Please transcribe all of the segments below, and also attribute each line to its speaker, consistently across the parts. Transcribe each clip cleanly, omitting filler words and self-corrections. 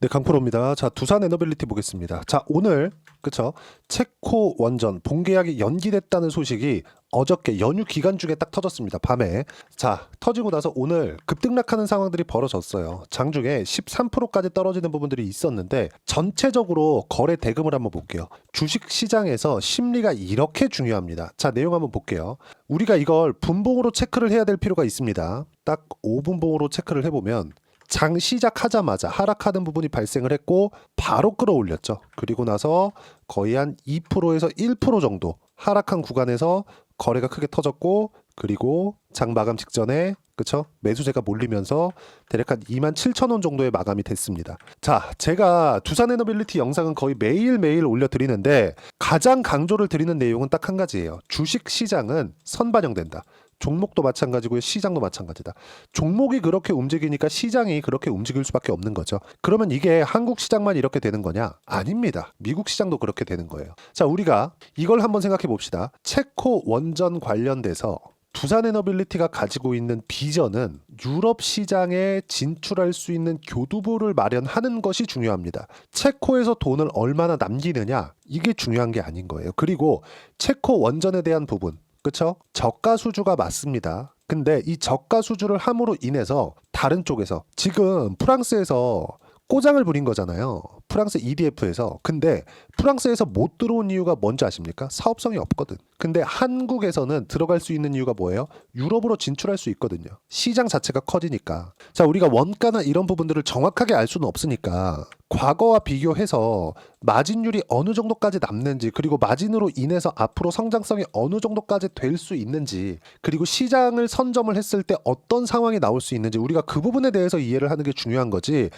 Speaker 1: 네, 강프로입니다. 자, 두산 에너빌리티 보겠습니다. 자, 오늘 그쵸? 체코 원전 본계약이 연기됐다는 소식이 어저께 연휴 기간 중에 딱 터졌습니다. 밤에. 자, 터지고 나서 오늘 급등락하는 상황들이 벌어졌어요. 장중에 13%까지 떨어지는 부분들이 있었는데 전체적으로 거래 대금을 한번 볼게요. 주식 시장에서 심리가 이렇게 중요합니다. 자, 내용 한번 볼게요. 우리가 이걸 분봉으로 체크를 해야 될 필요가 있습니다. 딱 5분봉으로 체크를 해보면 장 시작하자마자 하락하는 부분이 발생을 했고 바로 끌어올렸죠. 그리고 나서 거의 한 2%에서 1% 정도 하락한 구간에서 거래가 크게 터졌고, 그리고 장 마감 직전에 그쵸? 매수세가 몰리면서 대략 한 27,000원 정도의 마감이 됐습니다. 자, 제가 두산에너빌리티 영상은 거의 매일매일 올려드리는데 가장 강조를 드리는 내용은 딱 한 가지예요. 주식 시장은 선반영된다. 종목도 마찬가지고요. 시장도 마찬가지다. 종목이 그렇게 움직이니까 시장이 그렇게 움직일 수밖에 없는 거죠. 그러면 이게 한국 시장만 이렇게 되는 거냐? 아닙니다. 미국 시장도 그렇게 되는 거예요. 자, 우리가 이걸 한번 생각해 봅시다. 체코 원전 관련돼서 두산에너빌리티가 가지고 있는 비전은 유럽 시장에 진출할 수 있는 교두보를 마련하는 것이 중요합니다. 체코에서 돈을 얼마나 남기느냐, 이게 중요한 게 아닌 거예요. 그리고 체코 원전에 대한 부분, 그쵸? 저가 수주가 맞습니다. 근데 이 저가 수주를 함으로 인해서 다른 쪽에서 지금 프랑스에서 꼬장을 부린 거잖아요. 프랑스 EDF에서. 근데 프랑스에서 못 들어온 이유가 뭔지 아십니까? 사업성이 없거든. 근데 한국에서는 들어갈 수 있는 이유가 뭐예요? 유럽으로 진출할 수 있거든요. 시장 자체가 커지니까. 자, 우리가 원가나 이런 부분들을 정확하게 알 수는 없으니까 과거와 비교해서 마진율이 어느 정도까지 남는지, 그리고 마진으로 인해서 앞으로 성장성이 어느 정도까지 될 수 있는지, 그리고 시장을 선점을 했을 때 어떤 상황이 나올 수 있는지, 우리가 그 부분에 대해서 이해를 하는 게 중요한 거지.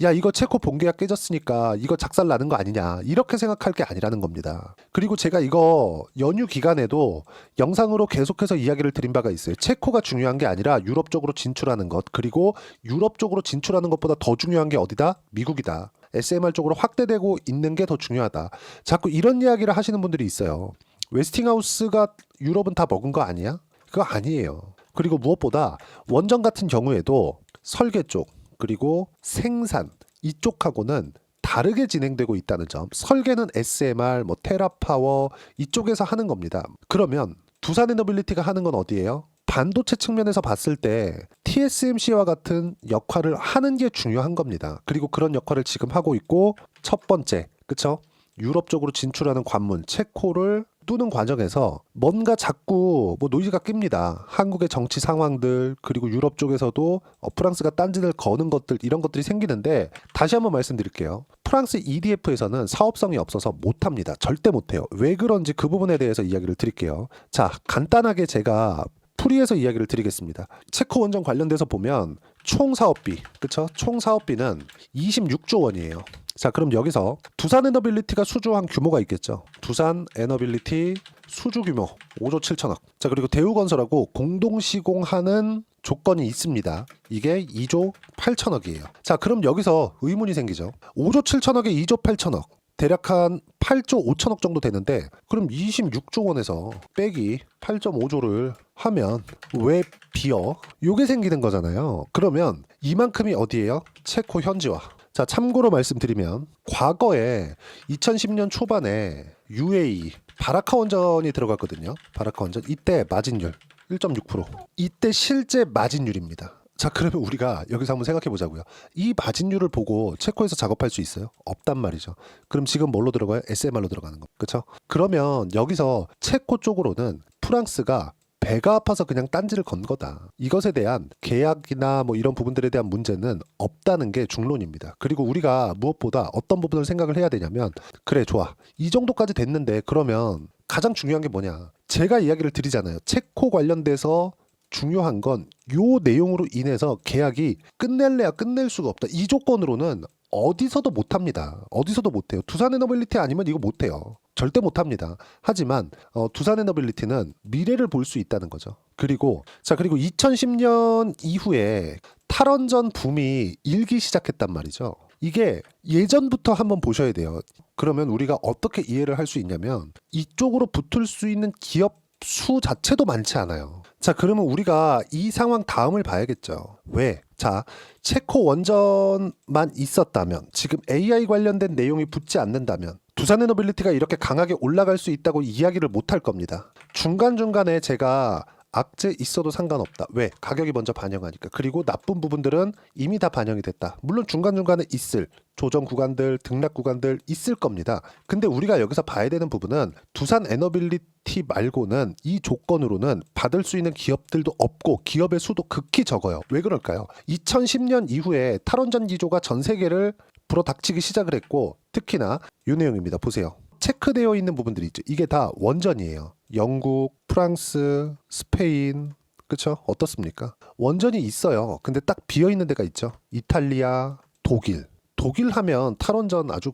Speaker 1: 야, 이거 체코 본계약 깨졌으니까 이거 작살 나는 거 아니냐, 이렇게 생각할 게 아니라는 겁니다. 그리고 제가 이거 연휴 기간에도 영상으로 계속해서 이야기를 드린 바가 있어요. 체코가 중요한 게 아니라 유럽 쪽으로 진출하는 것, 그리고 유럽 쪽으로 진출하는 것보다 더 중요한 게 어디다? 미국이다. SMR 쪽으로 확대되고 있는 게 더 중요하다. 자꾸 이런 이야기를 하시는 분들이 있어요. 웨스팅하우스가 유럽은 다 먹은 거 아니야? 그거 아니에요. 그리고 무엇보다 원전 같은 경우에도 설계 쪽, 그리고 생산 이쪽하고는 다르게 진행되고 있다는 점. 설계는 SMR, 테라파워 이쪽에서 하는 겁니다. 그러면 두산에너빌리티가 하는 건 어디예요? 반도체 측면에서 봤을 때 TSMC와 같은 역할을 하는 게 중요한 겁니다. 그리고 그런 역할을 지금 하고 있고, 첫 번째, 그쵸? 유럽 쪽으로 진출하는 관문, 체코를 뚫는 과정에서 뭔가 자꾸 노이즈가 낍니다. 한국의 정치 상황들, 그리고 유럽 쪽에서도 프랑스가 딴짓을 거는 것들, 이런 것들이 생기는데, 다시 한번 말씀드릴게요. 프랑스 EDF에서는 사업성이 없어서 못합니다. 절대 못해요. 왜 그런지 그 부분에 대해서 이야기를 드릴게요. 자, 간단하게 제가 풀이해서 이야기를 드리겠습니다. 체코 원전 관련돼서 보면 총 사업비, 그쵸? 총 사업비는 26조 원이에요. 자, 그럼 여기서 두산에너빌리티가 수주한 규모가 있겠죠. 두산에너빌리티 수주 규모 5조 7천억. 자, 그리고 대우건설하고 공동 시공하는 조건이 있습니다. 이게 2조 8천억이에요. 자, 그럼 여기서 의문이 생기죠. 5조 7천억에 2조 8천억. 대략 한 8조 5천억 정도 되는데, 그럼 26조 원에서 빼기 8.5조를 하면 왜 비어? 요게 생기는 거잖아요. 그러면 이만큼이 어디예요? 체코 현지화. 자, 참고로 말씀드리면 과거에 2010년 초반에 UAE 바라카 원전이 들어갔거든요. 바라카 원전. 이때 마진율 1.6%. 이때 실제 마진율입니다. 자, 그러면 우리가 여기서 한번 생각해 보자고요. 이 마진율을 보고 체코에서 작업할 수 있어요? 없단 말이죠. 그럼 지금 뭘로 들어가요? SMR로 들어가는 거. 그렇죠? 그러면 여기서 체코 쪽으로는 프랑스가 배가 아파서 그냥 딴지를 건 거다. 이것에 대한 계약이나 이런 부분들에 대한 문제는 없다는 게 중론입니다. 그리고 우리가 무엇보다 어떤 부분을 생각을 해야 되냐면, 그래, 좋아. 이 정도까지 됐는데 그러면 가장 중요한 게 뭐냐? 제가 이야기를 드리잖아요. 체코 관련돼서 중요한 건 요 내용으로 인해서 계약이 끝낼래야 끝낼 수가 없다. 이 조건으로는 어디서도 못합니다. 어디서도 못해요. 두산에너빌리티 아니면 이거 못해요. 절대 못합니다. 하지만 두산에너빌리티는 미래를 볼 수 있다는 거죠. 그리고 2010년 이후에 탈원전 붐이 일기 시작했단 말이죠. 이게 예전부터 한번 보셔야 돼요. 그러면 우리가 어떻게 이해를 할 수 있냐면, 이쪽으로 붙을 수 있는 기업 수 자체도 많지 않아요. 자, 그러면 우리가 이 상황 다음을 봐야겠죠. 왜? 자, 체코 원전만 있었다면, 지금 AI 관련된 내용이 붙지 않는다면 두산에너빌리티가 이렇게 강하게 올라갈 수 있다고 이야기를 못할 겁니다. 중간중간에 제가 악재 있어도 상관없다. 왜? 가격이 먼저 반영하니까. 그리고 나쁜 부분들은 이미 다 반영이 됐다. 물론 중간중간에 있을 조정 구간들, 등락 구간들 있을 겁니다. 근데 우리가 여기서 봐야 되는 부분은 두산 에너빌리티 말고는 이 조건으로는 받을 수 있는 기업들도 없고 기업의 수도 극히 적어요. 왜 그럴까요? 2010년 이후에 탈원전 기조가 전 세계를 불어닥치기 시작을 했고, 특히나 이 내용입니다. 보세요. 체크되어 있는 부분들이 있죠. 이게 다 원전이에요. 영국, 프랑스, 스페인, 그쵸? 어떻습니까? 원전이 있어요. 근데 딱 비어있는 데가 있죠. 이탈리아, 독일. 독일 하면 탈원전 아주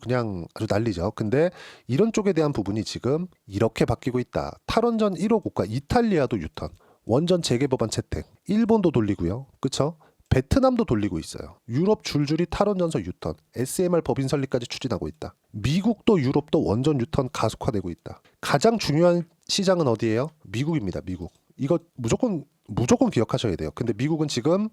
Speaker 1: 난리죠. 근데 이런 쪽에 대한 부분이 지금 이렇게 바뀌고 있다. 탈원전 1호 국가 이탈리아도 유턴, 원전 재개 법안 채택, 일본도 돌리고요. 그쵸? 베트남도 돌리고 있어요. 유럽 줄줄이 탈원전소 유턴, SMR 법인 설립까지 추진하고 있다. 미국도 유럽도 원전 유턴 가속화되고 있다. 가장 중요한 시장은 어디예요? 미국입니다. 미국. 이거 무조건 기억하셔야 돼요. 근데 미국은 지금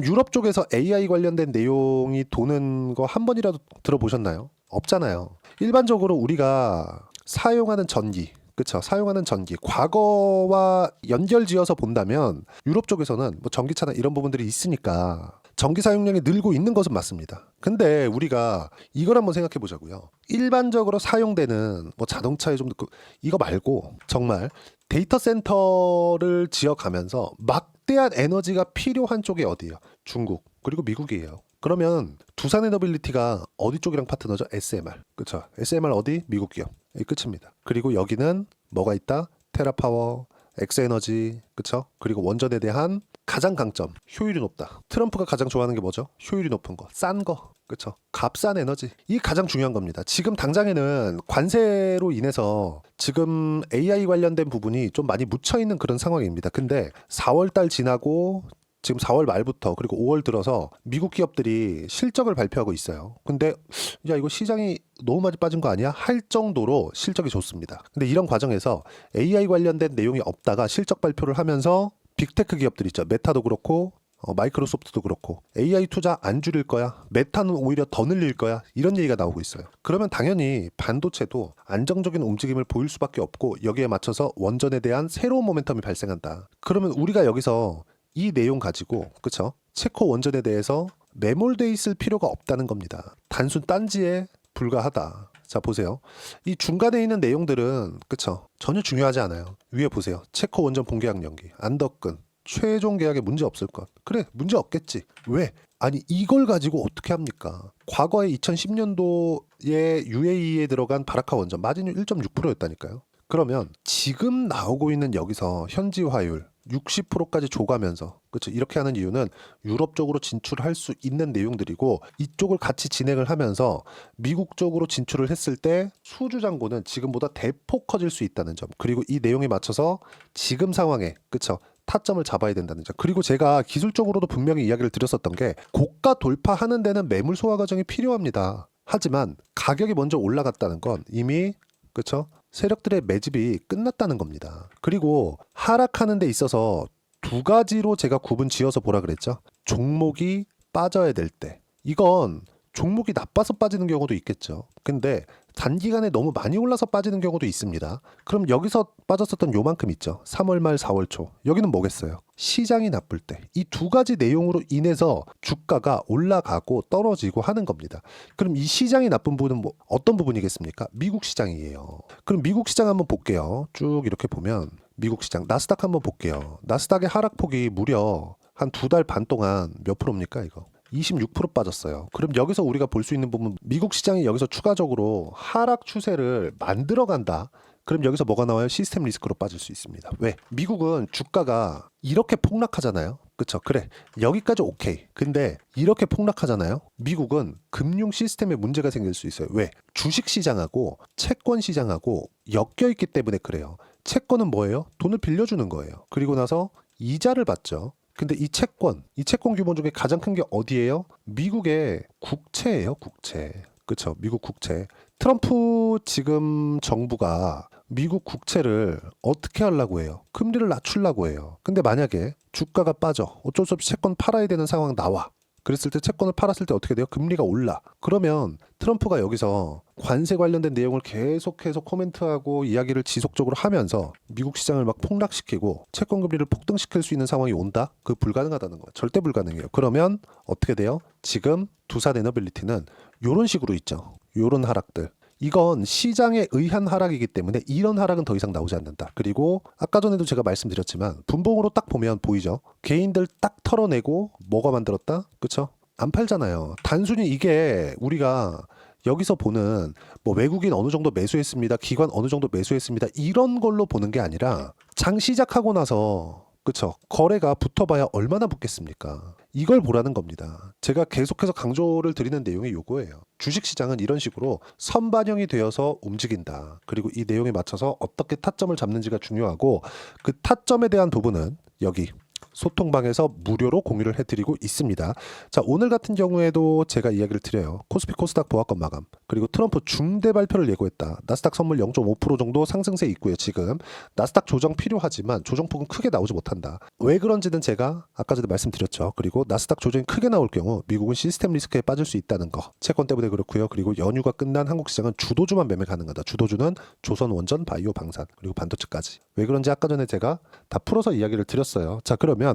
Speaker 1: 유럽 쪽에서 AI 관련된 내용이 도는 거 한 번이라도 들어보셨나요? 없잖아요. 일반적으로 우리가 사용하는 전기, 그렇죠. 사용하는 전기, 과거와 연결지어서 본다면 유럽 쪽에서는 뭐 전기차나 이런 부분들이 있으니까 전기 사용량이 늘고 있는 것은 맞습니다. 근데 우리가 이걸 한번 생각해 보자고요. 일반적으로 사용되는 뭐 자동차에 좀 이거 말고 정말 데이터 센터를 지어가면서 막대한 에너지가 필요한 쪽이 어디예요? 중국, 그리고 미국이에요. 그러면 두산에너빌리티가 어디 쪽이랑 파트너죠? SMR. 그렇죠. SMR 어디? 미국 기업. 이 끝입니다. 그리고 여기는 뭐가 있다? 테라파워, 엑스에너지, 그렇죠? 그리고 원전에 대한 가장 강점, 효율이 높다. 트럼프가 가장 좋아하는 게 뭐죠? 효율이 높은 거, 싼 거. 그렇죠. 값싼 에너지. 이게 가장 중요한 겁니다. 지금 당장에는 관세로 인해서 지금 AI 관련된 부분이 좀 많이 묻혀 있는 그런 상황입니다. 근데 4월 달 지나고 지금 4월 말부터 그리고 5월 들어서 미국 기업들이 실적을 발표하고 있어요. 근데 야, 이거 시장이 너무 많이 빠진 거 아니야? 할 정도로 실적이 좋습니다. 근데 이런 과정에서 AI 관련된 내용이 없다가 실적 발표를 하면서 빅테크 기업들 있죠. 메타도 그렇고 마이크로소프트도 그렇고 AI 투자 안 줄일 거야. 메타는 오히려 더 늘릴 거야. 이런 얘기가 나오고 있어요. 그러면 당연히 반도체도 안정적인 움직임을 보일 수밖에 없고 여기에 맞춰서 원전에 대한 새로운 모멘텀이 발생한다. 그러면 우리가 여기서 이 내용 가지고 그쵸? 체코 원전에 대해서 매몰돼 있을 필요가 없다는 겁니다. 단순 딴지에 불과하다. 자 보세요. 이 중간에 있는 내용들은 그쵸? 전혀 중요하지 않아요. 위에 보세요. 체코 원전 본계약 연기, 안덕근, 최종 계약에 문제 없을 것. 그래 문제 없겠지. 왜? 아니 이걸 가지고 어떻게 합니까? 과거에 2010년도에 UAE에 들어간 바라카 원전 마진율 1.6%였다니까요. 그러면 지금 나오고 있는 여기서 현지 화율 60%까지 줘가면서 그렇죠. 이렇게 하는 이유는 유럽 쪽으로 진출할 수 있는 내용들이고 이쪽을 같이 진행을 하면서 미국 쪽으로 진출을 했을 때 수주 잔고는 지금보다 대폭 커질 수 있다는 점. 그리고 이 내용에 맞춰서 지금 상황에 그렇죠. 타점을 잡아야 된다는 점. 그리고 제가 기술적으로도 분명히 이야기를 드렸었던 게 고가 돌파하는 데는 매물 소화 과정이 필요합니다. 하지만 가격이 먼저 올라갔다는 건 이미 그렇죠. 세력들의 매집이 끝났다는 겁니다. 그리고 하락하는 데 있어서 두 가지로 제가 구분 지어서 보라 그랬죠. 종목이 빠져야 될 때. 이건 종목이 나빠서 빠지는 경우도 있겠죠. 근데 단기간에 너무 많이 올라서 빠지는 경우도 있습니다. 그럼 여기서 빠졌었던 요만큼 있죠. 3월 말 4월 초. 여기는 뭐겠어요? 시장이 나쁠 때. 이 두 가지 내용으로 인해서 주가가 올라가고 떨어지고 하는 겁니다. 그럼 이 시장이 나쁜 부분은 뭐 어떤 부분이겠습니까? 미국 시장이에요. 그럼 미국 시장 한번 볼게요. 쭉 이렇게 보면 미국 시장 나스닥 한번 볼게요. 나스닥의 하락폭이 무려 한 2달 반 동안 몇 프로입니까 이거? 26% 빠졌어요. 그럼 여기서 우리가 볼 수 있는 부분 미국 시장이 여기서 추가적으로 하락 추세를 만들어 간다. 그럼 여기서 뭐가 나와요? 시스템 리스크로 빠질 수 있습니다. 왜? 미국은 주가가 이렇게 폭락하잖아요. 그쵸? 그래. 여기까지 오케이. 근데 이렇게 폭락하잖아요. 미국은 금융 시스템에 문제가 생길 수 있어요. 왜? 주식 시장하고 채권 시장하고 엮여 있기 때문에 그래요. 채권은 뭐예요? 돈을 빌려주는 거예요. 그리고 나서 이자를 받죠. 근데 이 채권 규모 중에 가장 큰 게 어디예요? 미국의 국채예요, 국채. 그렇죠. 미국 국채. 트럼프 지금 정부가 미국 국채를 어떻게 하려고 해요? 금리를 낮추려고 해요. 근데 만약에 주가가 빠져. 어쩔 수 없이 채권 팔아야 되는 상황 나와. 그랬을 때 채권을 팔았을 때 어떻게 돼요? 금리가 올라. 그러면 트럼프가 여기서 관세 관련된 내용을 계속해서 코멘트하고 이야기를 지속적으로 하면서 미국 시장을 막 폭락시키고 채권 금리를 폭등시킬 수 있는 상황이 온다? 그 불가능하다는 거예요. 절대 불가능해요. 그러면 어떻게 돼요? 지금 두산 에너빌리티는 요런 식으로 있죠. 요런 하락들. 이건 시장에 의한 하락이기 때문에 이런 하락은 더 이상 나오지 않는다. 그리고 아까 전에도 제가 말씀드렸지만 분봉으로 딱 보면 보이죠? 개인들 딱 털어내고 뭐가 만들었다? 그쵸? 안 팔잖아요. 단순히 이게 우리가 여기서 보는 뭐 외국인 어느 정도 매수했습니다. 기관 어느 정도 매수했습니다. 이런 걸로 보는 게 아니라 장 시작하고 나서 그쵸? 거래가 붙어봐야 얼마나 붙겠습니까? 이걸 보라는 겁니다. 제가 계속해서 강조를 드리는 내용이 요거예요. 주식시장은 이런 식으로 선반영이 되어서 움직인다. 그리고 이 내용에 맞춰서 어떻게 타점을 잡는지가 중요하고 그 타점에 대한 부분은 여기 소통방에서 무료로 공유를 해드리고 있습니다. 자, 오늘 같은 경우에도 제가 이야기를 드려요. 코스피 코스닥 보합권 마감, 그리고 트럼프 중대 발표를 예고했다. 나스닥 선물 0.5% 정도 상승세 있고요. 지금 나스닥 조정 필요하지만 조정폭은 크게 나오지 못한다. 왜 그런지는 제가 아까 전에 말씀드렸죠. 그리고 나스닥 조정이 크게 나올 경우 미국은 시스템 리스크에 빠질 수 있다는 거, 채권 때문에 그렇고요. 그리고 연휴가 끝난 한국 시장은 주도주만 매매 가능하다. 주도주는 조선원전, 바이오, 방산, 그리고 반도체까지. 왜 그런지 아까 전에 제가 다 풀어서 이야기를 드렸어요. 자, 그러면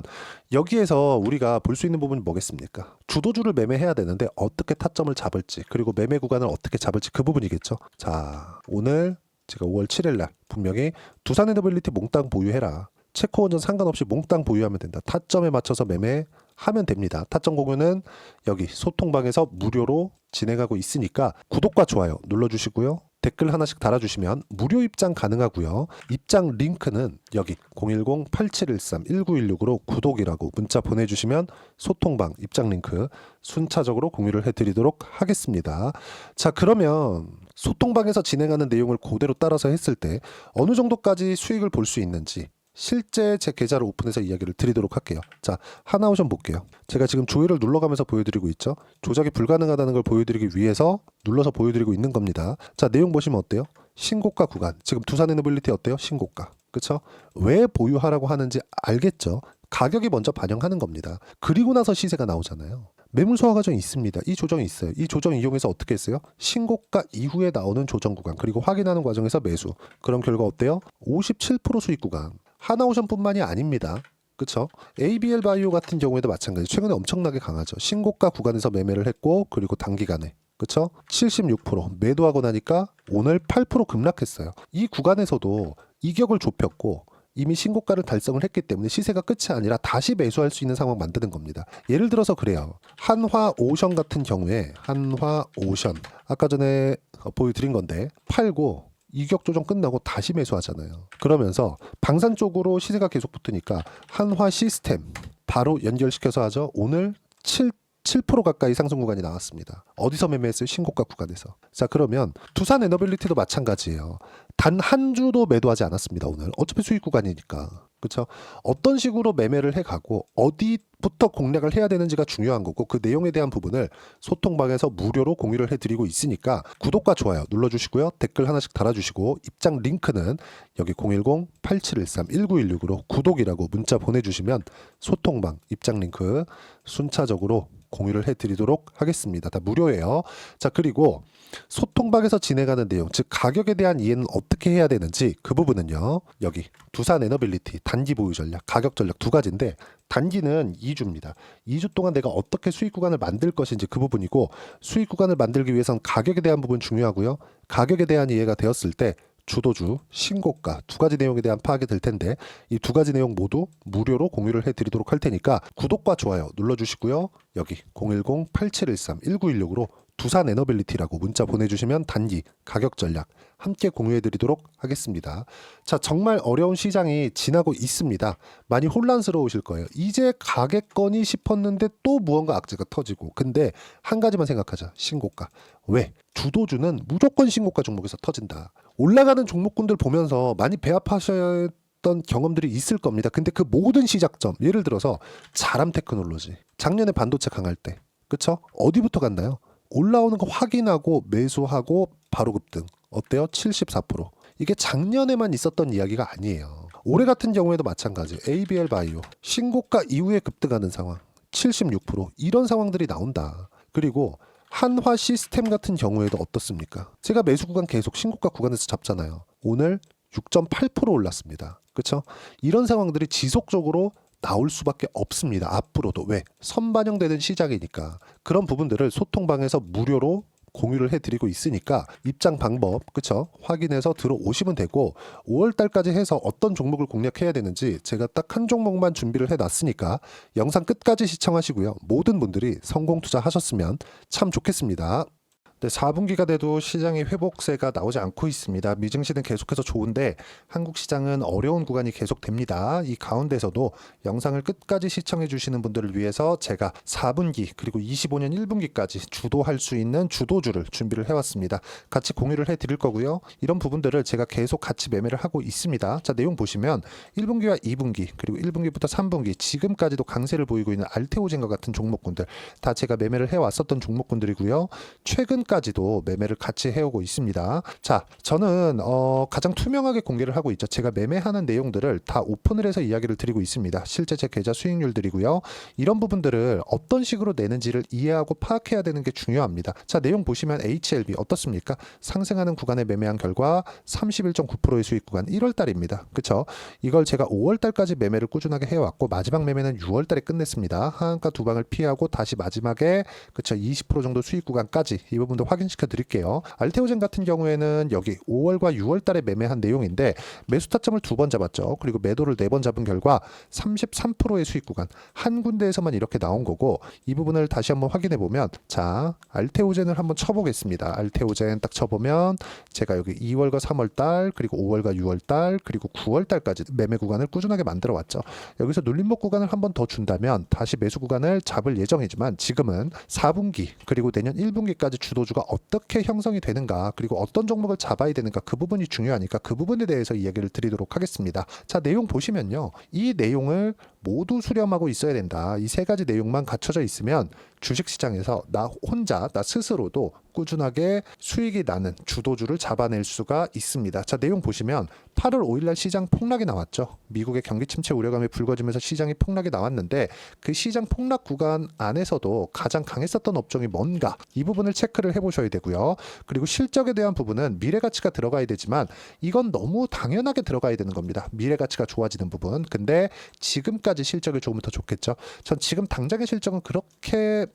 Speaker 1: 여기에서 우리가 볼 수 있는 부분이 뭐겠습니까? 주도주를 매매해야 되는데 어떻게 타점을 잡을지, 그리고 매매 구간을 어떻게 잡을지, 그 부분이겠죠. 자, 오늘 제가 5월 7일 날 분명히 두산 에너빌리티 몽땅 보유해라. 체코원전 상관없이 몽땅 보유하면 된다. 타점에 맞춰서 매매하면 됩니다. 타점 공유는 여기 소통방에서 무료로 진행하고 있으니까 구독과 좋아요 눌러주시고요. 댓글 하나씩 달아주시면 무료 입장 가능하고요. 입장 링크는 여기 010-8713-1916으로 구독이라고 문자 보내주시면 소통방 입장 링크 순차적으로 공유를 해드리도록 하겠습니다. 자, 그러면 소통방에서 진행하는 내용을 그대로 따라서 했을 때 어느 정도까지 수익을 볼 수 있는지 실제 제 계좌를 오픈해서 이야기를 드리도록 할게요. 자, 하나오션 볼게요. 제가 지금 조회를 눌러가면서 보여드리고 있죠. 조작이 불가능하다는 걸 보여드리기 위해서 눌러서 보여드리고 있는 겁니다. 자, 내용 보시면 어때요? 신고가 구간. 지금 두산 에너빌리티 어때요? 신고가. 그쵸? 왜 보유하라고 하는지 알겠죠? 가격이 먼저 반영하는 겁니다. 그리고 나서 시세가 나오잖아요. 매물 소화 과정이 있습니다. 이 조정이 있어요. 이 조정 이용해서 어떻게 했어요? 신고가 이후에 나오는 조정 구간, 그리고 확인하는 과정에서 매수. 그럼 결과 어때요? 57% 수익 구간. 하나오션뿐만이 아닙니다. 그쵸? ABL 바이오 같은 경우에도 마찬가지. 최근에 엄청나게 강하죠. 신고가 구간에서 매매를 했고, 그리고 단기간에 그쵸? 76% 매도하고 나니까 오늘 8% 급락했어요. 이 구간에서도 이격을 좁혔고 이미 신고가를 달성을 했기 때문에 시세가 끝이 아니라 다시 매수할 수 있는 상황 만드는 겁니다. 예를 들어서 그래요. 한화오션 같은 경우에 한화오션 아까 전에 보여드린 건데 팔고 이격 조정 끝나고 다시 매수하잖아요. 그러면서 방산 쪽으로 시세가 계속 붙으니까 한화 시스템 바로 연결시켜서 하죠. 오늘 7% 가까이 상승 구간이 나왔습니다. 어디서 매매했어요? 신고가 구간에서. 자, 그러면 두산 에너빌리티도 마찬가지예요. 단 한 주도 매도하지 않았습니다. 오늘 어차피 수익 구간이니까. 그렇죠? 어떤 식으로 매매를 해가고 어디부터 공략을 해야 되는지가 중요한 거고 그 내용에 대한 부분을 소통방에서 무료로 공유를 해드리고 있으니까 구독과 좋아요 눌러주시고요. 댓글 하나씩 달아주시고 입장 링크는 여기 010-8713-1916으로 구독이라고 문자 보내주시면 소통방 입장 링크 순차적으로 공유를 해드리도록 하겠습니다. 다 무료예요. 자, 그리고 소통방에서 진행하는 내용, 즉 가격에 대한 이해는 어떻게 해야 되는지 그 부분은요. 여기 두산 에너빌리티 단기 보유 전략, 가격 전략 두 가지인데 단기는 2주입니다. 2주 동안 내가 어떻게 수익 구간을 만들 것인지 그 부분이고 수익 구간을 만들기 위해선 가격에 대한 부분 중요하고요. 가격에 대한 이해가 되었을 때 주도주, 신고가 두 가지 내용에 대한 파악이 될 텐데 이 두 가지 내용 모두 무료로 공유를 해드리도록 할 테니까 구독과 좋아요 눌러주시고요. 여기 010-8713-1916으로 두산 에너빌리티라고 문자 보내주시면 단기 가격 전략 함께 공유해드리도록 하겠습니다. 자, 정말 어려운 시장이 지나고 있습니다. 많이 혼란스러우실 거예요. 이제 가겠거니 싶었는데 또 무언가 악재가 터지고 근데 한 가지만 생각하자. 신고가. 왜? 주도주는 무조건 신고가 종목에서 터진다. 올라가는 종목군들 보면서 많이 배합하셔야 던 경험들이 있을 겁니다. 근데 그 모든 시작점, 예를 들어서 자람 테크놀로지 작년에 반도체 강할 때 그쵸? 어디부터 갔나요? 올라오는 거 확인하고 매수하고 바로 급등. 어때요? 74%. 이게 작년에만 있었던 이야기가 아니에요. 올해 같은 경우에도 마찬가지. ABL 바이오 신고가 이후에 급등하는 상황. 76% 이런 상황들이 나온다. 그리고 한화 시스템 같은 경우에도 어떻습니까? 제가 매수 구간 계속 신고가 구간에서 잡잖아요. 오늘 6.8% 올랐습니다. 그렇죠? 이런 상황들이 지속적으로 나올 수밖에 없습니다. 앞으로도. 왜? 선반영되는 시장이니까. 그런 부분들을 소통방에서 무료로 공유를 해드리고 있으니까 입장 방법 그쵸 확인해서 들어오시면 되고 5월달까지 해서 어떤 종목을 공략해야 되는지 제가 딱 한 종목만 준비를 해놨으니까 영상 끝까지 시청하시고요. 모든 분들이 성공 투자하셨으면 참 좋겠습니다. 네, 4분기가 돼도 시장의 회복세가 나오지 않고 있습니다. 미증시는 계속해서 좋은데 한국 시장은 어려운 구간이 계속됩니다. 이 가운데서도 영상을 끝까지 시청해 주시는 분들을 위해서 제가 4분기 그리고 25년 1분기까지 주도할 수 있는 주도주를 준비를 해왔습니다. 같이 공유를 해드릴 거고요. 이런 부분들을 제가 계속 같이 매매를 하고 있습니다. 자, 내용 보시면 1분기와 2분기 그리고 1분기부터 3분기 지금까지도 강세를 보이고 있는 알테오젠과 같은 종목군들 다 제가 매매를 해왔었던 종목군들이고요. 최근까지도 매매를 같이 해오고 있습니다. 자, 저는 가장 투명하게 공개를 하고 있죠. 제가 매매하는 내용들을 다 오픈을 해서 이야기를 드리고 있습니다. 실제 제 계좌 수익률들이고요. 이런 부분들을 어떤 식으로 내는지를 이해하고 파악해야 되는 게 중요합니다. 자, 내용 보시면 HLB 어떻습니까? 상승하는 구간에 매매한 결과 31.9%의 수익 구간 1월달입니다. 그쵸? 이걸 제가 5월달까지 매매를 꾸준하게 해왔고 마지막 매매는 6월달에 끝냈습니다. 하한가 두 방을 피하고 다시 마지막에 그쵸 20% 정도 수익 구간까지 이 부분도 확인시켜 드릴게요. 알테오젠 같은 경우에는 여기 5월과 6월 달에 매매한 내용인데 매수 타점을 2번 잡았죠. 그리고 매도를 4번 잡은 결과 33%의 수익 구간 한 군데에서만 이렇게 나온 거고 이 부분을 다시 한번 확인해 보면 자 알테오젠을 한번 쳐보겠습니다. 알테오젠 딱 쳐보면 제가 여기 2월과 3월 달 그리고 5월과 6월 달 그리고 9월 달까지 매매 구간을 꾸준하게 만들어 왔죠. 여기서 눌림목 구간을 한번 더 준다면 다시 매수 구간을 잡을 예정이지만 지금은 4분기 그리고 내년 1분기까지 주도주가 어떻게 형성이 되는가 그리고 어떤 종목을 잡아야 되는가 그 부분이 중요하니까 그 부분에 대해서 이야기를 드리도록 하겠습니다. 자, 내용 보시면요. 이 내용을 모두 수렴하고 있어야 된다. 이 세 가지 내용만 갖춰져 있으면 주식시장에서 나 혼자 나 스스로도 꾸준하게 수익이 나는 주도주를 잡아낼 수가 있습니다. 자, 내용 보시면 8월 5일날 시장 폭락이 나왔죠. 미국의 경기 침체 우려감이 불거지면서 시장이 폭락이 나왔는데 그 시장 폭락 구간 안에서도 가장 강했었던 업종이 뭔가 이 부분을 체크를 해보셔야 되고요. 그리고 실적에 대한 부분은 미래가치가 들어가야 되지만 이건 너무 당연하게 들어가야 되는 겁니다. 미래가치가 좋아지는 부분. 근데 지금까지 실적이 조금 더 좋겠죠. 전 지금 당장의 실적은 그렇게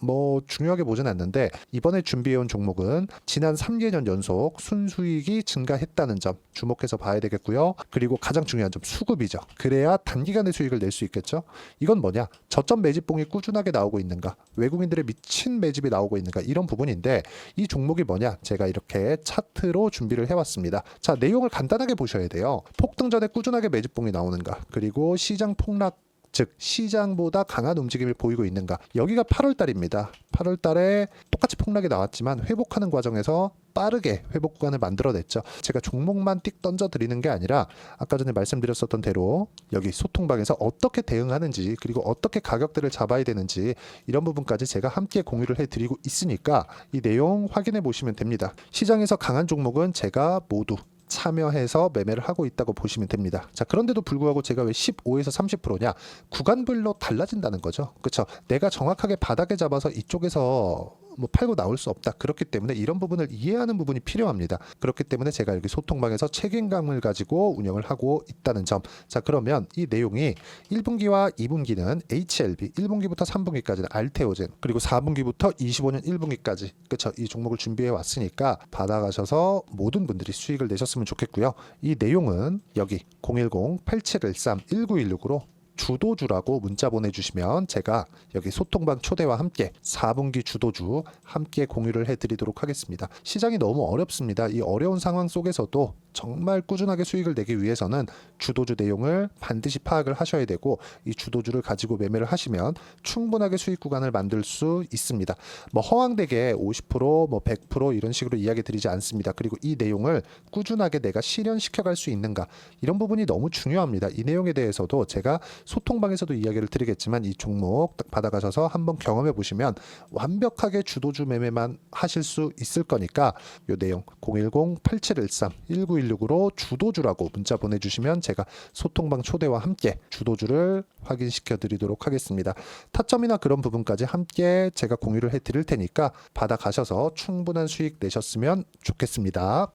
Speaker 1: 중요하게 보진 않는데 이번에 준비해온 종목은 지난 3개년 연속 순수익이 증가했다는 점 주목해서 봐야 되겠고요. 그리고 가장 중요한 점 수급이죠. 그래야 단기간에 수익을 낼 수 있겠죠. 이건 뭐냐? 저점 매집봉이 꾸준하게 나오고 있는가? 외국인들의 미친 매집이 나오고 있는가? 이런 부분인데 이 종목이 뭐냐? 제가 이렇게 차트로 준비를 해왔습니다. 자, 내용을 간단하게 보셔야 돼요. 폭등 전에 꾸준하게 매집봉이 나오는가? 그리고 시장 폭락 즉 시장보다 강한 움직임을 보이고 있는가. 여기가 8월 달입니다. 8월 달에 똑같이 폭락이 나왔지만 회복하는 과정에서 빠르게 회복 구간을 만들어냈죠. 제가 종목만 띡 던져드리는 게 아니라 아까 전에 말씀드렸었던 대로 여기 소통방에서 어떻게 대응하는지 그리고 어떻게 가격대를 잡아야 되는지 이런 부분까지 제가 함께 공유를 해드리고 있으니까 이 내용 확인해 보시면 됩니다. 시장에서 강한 종목은 제가 모두 참여해서 매매를 하고 있다고 보시면 됩니다. 자, 그런데도 불구하고 제가 왜 15에서 30%냐? 구간별로 달라진다는 거죠. 그렇죠? 내가 정확하게 바닥에 잡아서 이쪽에서 팔고 나올 수 없다. 그렇기 때문에 이런 부분을 이해하는 부분이 필요합니다. 그렇기 때문에 제가 여기 소통방에서 책임감을 가지고 운영을 하고 있다는 점. 자, 그러면 이 내용이 1분기와 2분기는 HLB, 1분기부터 3분기까지는 알테오젠, 그리고 4분기부터 25년 1분기까지 그렇죠. 이 종목을 준비해 왔으니까 받아가셔서 모든 분들이 수익을 내셨으면 좋겠고요. 이 내용은 여기 010-8713-1916으로 주도주라고 문자 보내주시면 제가 여기 소통방 초대와 함께 4분기 주도주 함께 공유를 해드리도록 하겠습니다. 시장이 너무 어렵습니다. 이 어려운 상황 속에서도 정말 꾸준하게 수익을 내기 위해서는 주도주 내용을 반드시 파악을 하셔야 되고 이 주도주를 가지고 매매를 하시면 충분하게 수익 구간을 만들 수 있습니다. 허황되게 50%, 100% 이런 식으로 이야기 드리지 않습니다. 그리고 이 내용을 꾸준하게 내가 실현시켜 갈 수 있는가 이런 부분이 너무 중요합니다. 이 내용에 대해서도 제가 소통방에서도 이야기를 드리겠지만 이 종목 딱 받아가셔서 한번 경험해 보시면 완벽하게 주도주 매매만 하실 수 있을 거니까 요 내용 010-8713-1916으로 주도주라고 문자 보내주시면 제가 소통방 초대와 함께 주도주를 확인시켜 드리도록 하겠습니다. 타점이나 그런 부분까지 함께 제가 공유를 해 드릴 테니까 받아가셔서 충분한 수익 내셨으면 좋겠습니다.